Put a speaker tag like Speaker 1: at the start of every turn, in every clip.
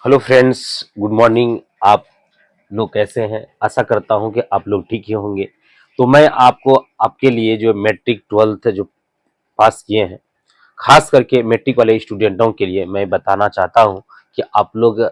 Speaker 1: Hello friends, good morning. आप लोग कैसे हैं? आशा करता हूं कि आप लोग ठीक ही होंगे। तो मैं आपको आपके लिए जो मैट्रिक 12th जो पास किए हैं, खास करके मैट्रिक वाले स्टूडेंटों के लिए मैं बताना चाहता हूं कि आप लोग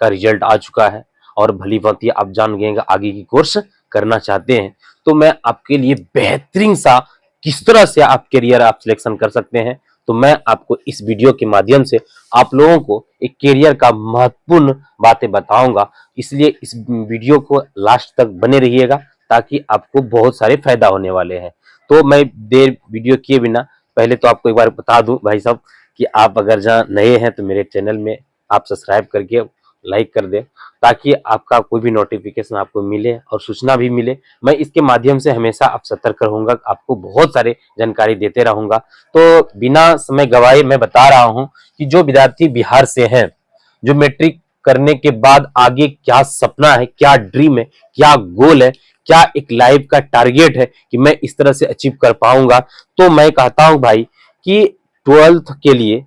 Speaker 1: का रिजल्ट आ चुका है और भली भांति आप जान गए कि आगे की कोर्स करना चाहते हैं। तो मैं आपके लिए बेहतरीन सा किस तरह से आप करियर आप सिलेक्शन कर सकते हैं, तो मैं आपको इस वीडियो के माध्यम से आप लोगों को एक करियर का महत्वपूर्ण बातें बताऊंगा। इसलिए इस वीडियो को लास्ट तक बने रहिएगा ताकि आपको बहुत सारे फायदा होने वाले हैं। तो मैं देर वीडियो किए बिना पहले तो आपको एक बार बता दूं भाई साहब कि आप अगर जहाँ नए हैं तो मेरे चैनल में आप सब्सक्राइब करके लाइक कर दें ताकि आपका कोई भी नोटिफिकेशन आपको मिले और सूचना भी मिले। मैं इसके माध्यम से हमेशा आप सतर्क रहूंगा, आपको बहुत सारे जानकारी देते रहूंगा। तो बिना समय गवाए मैं बता रहा हूं कि जो विद्यार्थी बिहार से हैं, जो मैट्रिक करने के बाद आगे क्या सपना है, क्या ड्रीम है, क्या गोल है, क्या एक लाइफ का टारगेट है कि मैं इस तरह से अचीव कर पाऊंगा, तो मैं कहता हूं भाई कि 12th के लिए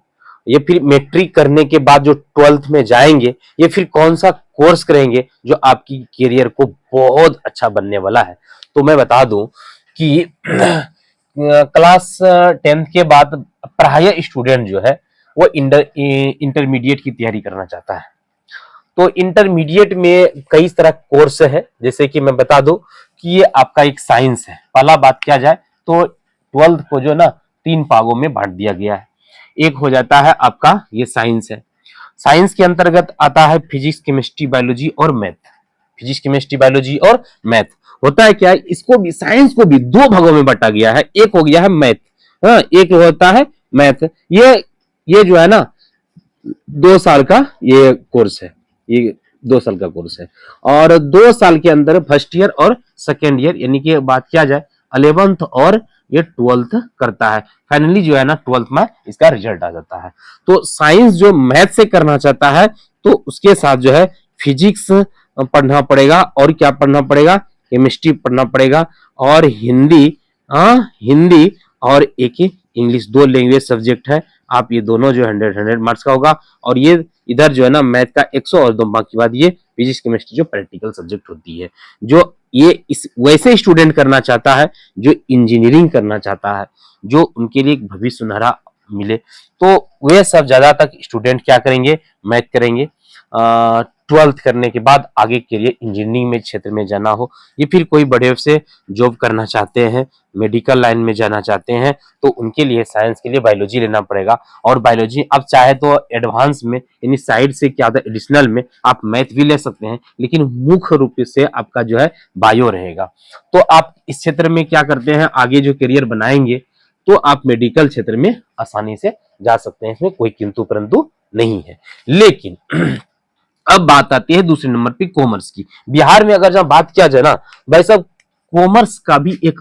Speaker 1: ये फिर मैट्रिक करने के बाद जो 12th में जाएंगे, ये फिर कौन सा कोर्स करेंगे जो आपकी करियर को बहुत अच्छा बनने वाला है। तो मैं बता दूं कि क्लास 10th के बाद प्राय स्टूडेंट जो है वो इंटरमीडिएट की तैयारी करना चाहता है। तो इंटरमीडिएट में कई तरह कोर्स है, जैसे कि मैं बता दूं कि ये आपका एक साइंस है। पहला बात किया जाए तो 12th को जो ना 3 भागों में बांट दिया गया है। एक हो जाता है आपका ये साइंस है। साइंस के अंतर्गत आता है फिजिक्स, केमिस्ट्री, बायोलॉजी और मैथ। फिजिक्स, केमिस्ट्री, बायोलॉजी और मैथ। होता है क्या है, इसको भी साइंस को भी 2 भागों में बांटा गया है। एक हो गया है मैथ, हाँ, एक होता है मैथ। ये जो है ना 2 साल का ये कोर्स है। ये 2 साल का कोर्स है और 2 साल के अंदर फर्स्ट ईयर और सेकेंड ईयर यानी कि बात किया जाए 11th और ये 12th करता है। फाइनली जो है ना 12th में इसका रिजल्ट आ जाता है। तो साइंस जो मैथ से करना चाहता है तो उसके साथ जो है फिजिक्स पढ़ना पड़ेगा और क्या पढ़ना पड़ेगा, केमिस्ट्री पढ़ना पड़ेगा और हिंदी, हिंदी और एक ही इंग्लिश, 2 लैंग्वेज सब्जेक्ट है। आप ये दोनों जो 100 मार्क्स का होगा और ये इधर जो है ना मैथ का 100 और 2 मार्क्स के बाद ये फिजिक्स, केमिस्ट्री जो प्रैक्टिकल सब्जेक्ट होती है। जो ये इस वैसे स्टूडेंट करना चाहता है जो इंजीनियरिंग करना चाहता है, जो उनके लिए एक भविष्य सुनहरा मिले, तो वे सब ज्यादा तक स्टूडेंट क्या करेंगे, मैथ करेंगे। 12th करने के बाद आगे के लिए इंजीनियरिंग में क्षेत्र में जाना हो, ये फिर कोई बड़े से जॉब करना चाहते हैं, मेडिकल लाइन में जाना चाहते हैं, तो उनके लिए साइंस के लिए बायोलॉजी लेना पड़ेगा। और बायोलॉजी आप चाहे तो एडवांस में यानी साइड से क्या होता है एडिशनल में आप मैथ भी ले सकते हैं, लेकिन मुख्य रूप से आपका जो है बायो रहेगा। तो आप इस क्षेत्र में क्या करते हैं, आगे जो करियर बनाएंगे तो आप मेडिकल क्षेत्र में आसानी से जा सकते हैं, इसमें कोई किंतु परंतु नहीं है। लेकिन अब बात आती है दूसरे नंबर पे कॉमर्स की। बिहार में अगर जब बात किया जाए ना भाई साहब, कॉमर्स का भी एक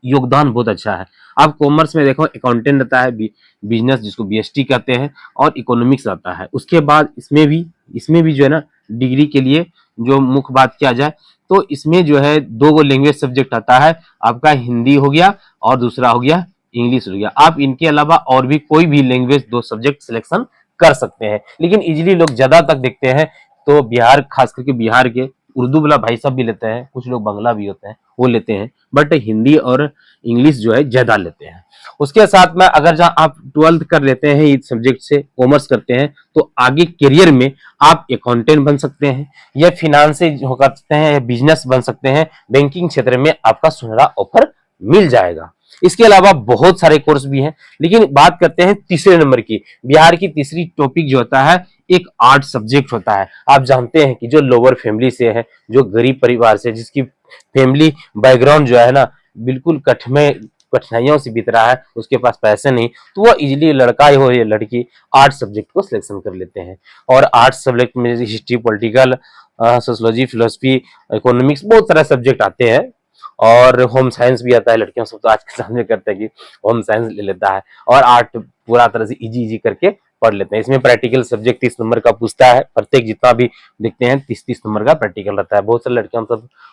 Speaker 1: योगदान बहुत अच्छा है। आप कॉमर्स में देखो अकाउंटेंट रहता है, बिजनेस जिसको बीएसटी कहते हैं, और इकोनॉमिक्स आता है। उसके बाद इसमें भी जो है ना डिग्री के लिए जो मुख्य बात किया जाए तो इसमें जो है 2 लैंग्वेज सब्जेक्ट आता है आपका, हिंदी हो गया और दूसरा हो गया इंग्लिश हो गया। आप इनके अलावा और भी कोई भी लैंग्वेज 2 सब्जेक्ट सिलेक्शन कर सकते हैं, लेकिन इजीली लोग ज्यादा तक देखते हैं तो बिहार, खास करके बिहार के उर्दू वाला भाई साहब भी लेते हैं, कुछ लोग बांग्ला भी होते हैं वो लेते हैं, बट हिंदी और इंग्लिश जो है ज्यादा लेते हैं। उसके साथ में अगर जहां आप 12th कर लेते हैं इस सब्जेक्ट से, कॉमर्स करते हैं, तो आगे करियर में आप अकाउंटेंट बन सकते हैं या फिनांस से कर सकते हैं या बिजनेस बन सकते हैं। बैंकिंग क्षेत्र में आपका सुनहरा ऑफर मिल जाएगा। इसके अलावा बहुत सारे कोर्स भी हैं, लेकिन बात करते हैं तीसरे नंबर की। बिहार की तीसरी टॉपिक जो होता है एक आर्ट सब्जेक्ट होता है। आप जानते हैं कि जो लोअर फैमिली से है, जो गरीब परिवार से, जिसकी फैमिली बैकग्राउंड जो है ना बिल्कुल कठिनाइयों से बीत रहा है, उसके पास पैसे नहीं, तो वो इजीली लड़का हो या लड़की आर्ट सब्जेक्ट को सिलेक्शन कर लेते हैं। और आर्ट सब्जेक्ट में history, political, sociology, philosophy, economics, बहुत सारे सब्जेक्ट आते हैं। और होम साइंस भी आता है, लड़कियों सब तो आज के सामने करते हैं कि होम साइंस ले लेता है और आर्ट पूरा तरह से इजी इजी करके पढ़ लेते हैं। इसमें प्रैक्टिकल सब्जेक्ट 30 नंबर का पूछता है, प्रत्येक जितना भी देखते हैं 30-30 नंबर का प्रैक्टिकल रहता है। बहुत सारे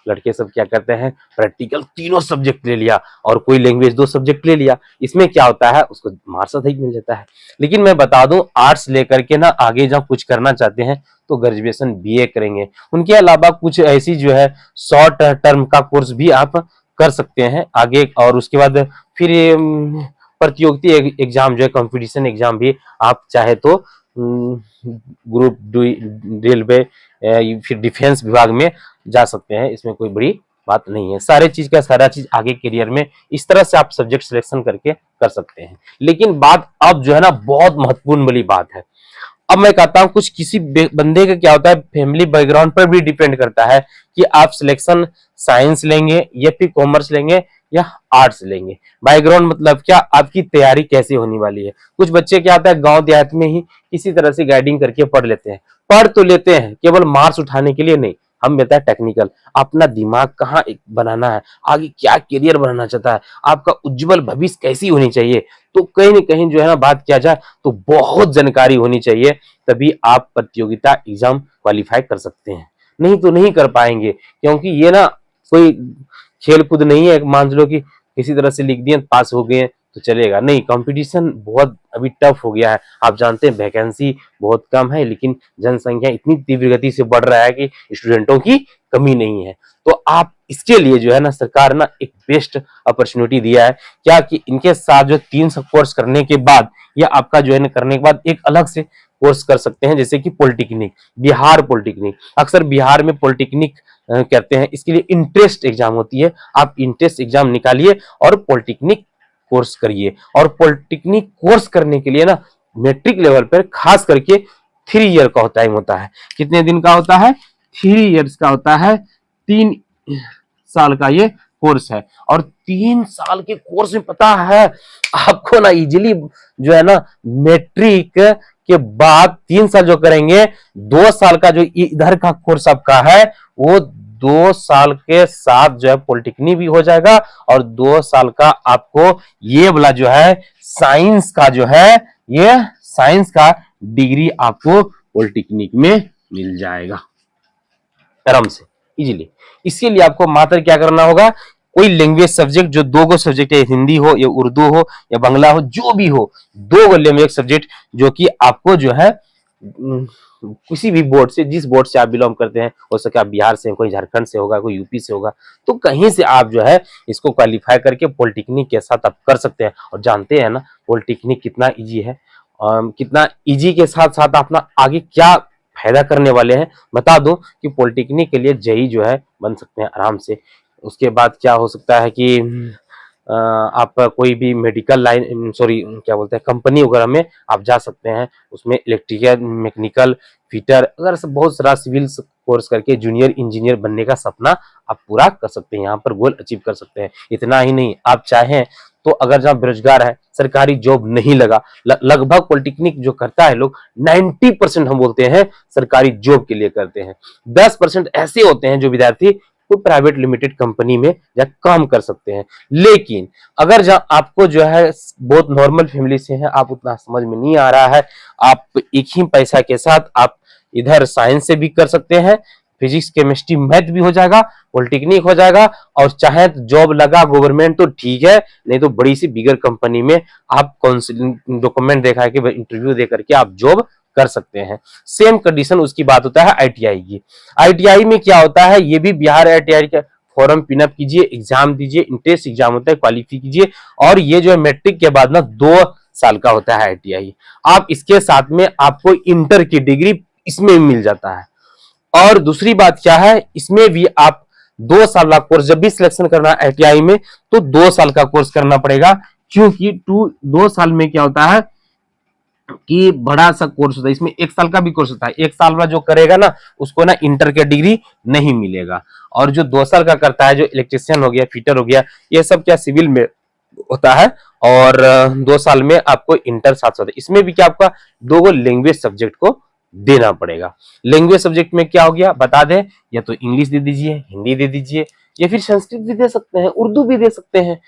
Speaker 1: लड़के सब क्या करते हैं, प्रैक्टिकल तीनों सब्जेक्ट ले लिया और कोई लैंग्वेज 2 सब्जेक्ट ले लिया। इसमें क्या होता है, उसको मार्क्स अधिक मिल जाता है। लेकिन मैं बता दूं, आर्ट्स लेकर के ना आगे जब कुछ करना चाहते हैं तो ग्रेजुएशन बीए करेंगे। उनके अलावा कुछ ऐसी जो है शॉर्ट टर्म का कोर्स भी आप कर सकते हैं आगे, और उसके बाद फिर प्रतियोगिता एग्जाम जो है, कंपटीशन एग्जाम भी आप चाहे तो ग्रुप रेलवे फिर डिफेंस विभाग में जा सकते हैं। इसमें कोई बड़ी बात नहीं है। सारा चीज आगे करियर में इस तरह से आप सब्जेक्ट सिलेक्शन करके कर सकते हैं। लेकिन बात अब जो है ना बहुत महत्वपूर्ण वाली बात है। अब मैं कहता हूं कुछ किसी बंदे का क्या होता है, फैमिली बैकग्राउंड पर भी डिपेंड करता है कि आप सिलेक्शन साइंस लेंगे या फिर कॉमर्स लेंगे या आर्ट्स लेंगे। बैकग्राउंड मतलब क्या, आपकी तैयारी कैसी होने वाली है। कुछ बच्चे क्या होता है, गांव देहात में ही किसी तरह से गाइडिंग करके पढ़ लेते हैं, पढ़ तो लेते हैं केवल मार्क्स उठाने के लिए नहीं। हम बताए टेक्निकल, अपना दिमाग कहाँ बनाना है, आगे क्या करियर बनाना चाहता है, आपका उज्जवल भविष्य कैसी होनी चाहिए, तो कहीं न कहीं जो है ना बात किया जाए तो बहुत जानकारी होनी चाहिए, तभी आप प्रतियोगिता एग्जाम क्वालिफाई कर सकते हैं। नहीं तो नहीं कर पाएंगे, क्योंकि ये ना कोई खेल कूद नहीं है। मान लो कि किसी तरह से लिख दिए पास हो गए तो चलेगा, नहीं। कंपटीशन बहुत अभी टफ हो गया है। आप जानते हैं वैकेंसी बहुत कम है, लेकिन जनसंख्या इतनी तीव्र गति से बढ़ रहा है कि स्टूडेंटों की कमी नहीं है। तो आप इसके लिए जो है ना सरकार ना एक बेस्ट अपॉर्चुनिटी दिया है क्या, कि इनके साथ जो 3 कोर्स करने के बाद या आपका जो है ना करने के बाद एक अलग से कोर्स कर सकते हैं, जैसे कि पॉलिटेक्निक, बिहार पॉलिटेक्निक। अक्सर बिहार में पॉलिटेक्निक कहते हैं, इसके लिए इंट्रेंस एग्जाम होती है। आप इंट्रेंस एग्जाम निकालिए और पॉलिटेक्निक कोर्स करिए। और पॉलिटेक्निक कोर्स करने के लिए ना मैट्रिक लेवल पर खास करके 3 ईयर का टाइम होता है। कितने दिन का होता है, 3 इयर्स का होता है। 3 साल का ये कोर्स है। और 3 साल के कोर्स में पता है आपको ना इजीली जो है ना मैट्रिक के बाद 3 साल जो करेंगे, 2 साल का जो इधर का कोर्स आपका है वो 2 साल के साथ जो है पॉलिटेक्निक भी हो जाएगा, और 2 साल का आपको ये वाला जो है साइंस का जो है, ये साइंस का डिग्री आपको पॉलिटेक्निक में मिल जाएगा आराम से, इजीली। इसके लिए आपको मात्र क्या करना होगा, कोई लैंग्वेज सब्जेक्ट जो 2 सब्जेक्ट है, हिंदी हो या उर्दू हो या बांग्ला हो, जो भी हो, 2 लैंग्वेज सब्जेक्ट जो कि आपको जो है किसी भी बोर्ड से, जिस बोर्ड से आप बिलोंग करते हैं, हो सके आप बिहार से, कोई झारखंड से होगा, कोई यूपी से होगा, तो कहीं से आप जो है इसको क्वालिफाई करके पॉलिटेक्निक के साथ आप कर सकते हैं। और जानते हैं ना पॉलिटेक्निक कितना इजी है, कितना इजी के साथ साथ अपना आगे क्या फायदा करने वाले हैं। बता दूं कि पॉलिटेक्निक के लिए जेई जो है बन सकते हैं आराम से। उसके बाद क्या हो सकता है कि आप कोई भी मेडिकल लाइन, सॉरी क्या बोलते हैं, कंपनी वगैरह में आप जा सकते हैं। उसमें इलेक्ट्रिकल, मैकेनिकल, फिटर, अगर बहुत सारा सिविल कोर्स करके जूनियर इंजीनियर बनने का सपना आप पूरा कर सकते हैं, यहाँ पर गोल अचीव कर सकते हैं। इतना ही नहीं, आप चाहें तो अगर जहाँ बेरोजगार है, सरकारी जॉब नहीं लगा, लगभग पॉलिटेक्निक जो करता है लोग 90% हम बोलते हैं सरकारी जॉब के लिए करते हैं। 10% ऐसे होते हैं जो विद्यार्थी कोई प्राइवेट लिमिटेड कंपनी में या काम कर सकते हैं। लेकिन अगर जहाँ आपको जो है बहुत नॉर्मल फैमिली से है, आप उतना समझ में नहीं आ रहा है, आप एक ही पैसा के साथ आप इधर साइंस से भी कर सकते हैं, फिजिक्स, केमिस्ट्री, मैथ भी हो जाएगा, पॉलिटेक्निक हो जाएगा, और चाहे तो जॉब लगा गवर्नमेंट तो ठीक है, नहीं तो बड़ी सी बिगर कंपनी में आप काउंसलिंग डॉक्यूमेंट दिखा के इंटरव्यू दे करके आप जॉब कर सकते हैं। सेम कंडीशन उसकी बात होता है आईटीआई की। आईटीआई में क्या होता है, ये भी बिहार आईटीआई का फॉर्म पिनअप कीजिए, एग्जाम दीजिए, इंट्रेंस एग्जाम होता है, क्वालिफाई कीजिए, और ये जो है मैट्रिक के बाद ना 2 साल का होता है आईटीआई। आप इसके साथ में आपको इंटर की डिग्री इसमें मिल जाता है। और दूसरी बात क्या है, इसमें भी आप 2 साल का कोर्स, जब भी सिलेक्शन करना है आईटीआई में तो 2 साल का कोर्स करना पड़ेगा, क्योंकि 2 साल में क्या होता है कि बड़ा सा कोर्स होता है, इसमें 1 साल का भी कोर्स होता है। 1 साल वाला जो करेगा ना उसको ना इंटर का डिग्री नहीं मिलेगा, और जो 2 साल का करता है, जो इलेक्ट्रिशियन हो गया, फिटर हो गया, ये सब क्या सिविल में होता है, और 2 साल में आपको इंटर साथ होता है। इसमें भी क्या आपका 2 लैंग्वेज सब्जेक्ट को देना पड़ेगा। लैंग्वेज सब्जेक्ट में क्या हो गया बता दें, या तो इंग्लिश दे दीजिए, हिंदी दे दीजिए, या फिर संस्कृत भी दे सकते हैं, उर्दू भी दे सकते हैं,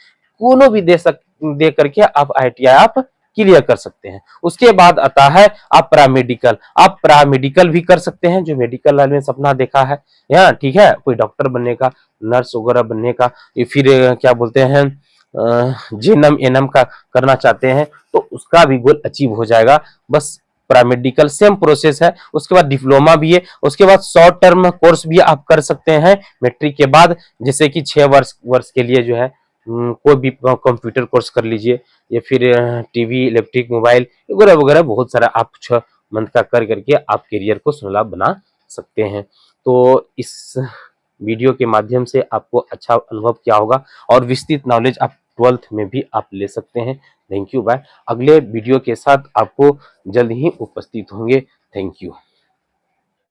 Speaker 1: कोनो भी दे करके आप आईटीआई आप क्लियर कर सकते हैं। उसके बाद आता है आप पैरामेडिकल, आप पैरामेडिकल भी कर सकते हैं, जो मेडिकल लाइन में सपना देखा है या ठीक है, कोई डॉक्टर बनने का, नर्स वगैरह बनने का, या फिर क्या बोलते हैं जेएनएम एनएम का करना चाहते हैं, तो उसका भी गोल अचीव हो जाएगा। बस पैरामेडिकल सेम प्रोसेस है, उसके बाद डिप्लोमा भी है, उसके बाद शॉर्ट टर्म कोर्स भी आप कर सकते हैं मैट्रिक के बाद, जैसे कि 6 वर्ष वर्ष के लिए जो है कोई भी कंप्यूटर कोर्स कर लीजिए, या फिर टीवी इलेक्ट्रिक मोबाइल वगैरह वगैरह बहुत सारा आप 6 मंथ का कर करके आप करियर को सुलभ बना सकते हैं। तो इस वीडियो के माध्यम से आपको अच्छा अनुभव किया होगा और विस्तृत नॉलेज आप 12th में भी आप ले सकते हैं। Thank you bye. अगले वीडियो के साथ आपको जल्द ही उपस्थित होंगे। Thank you.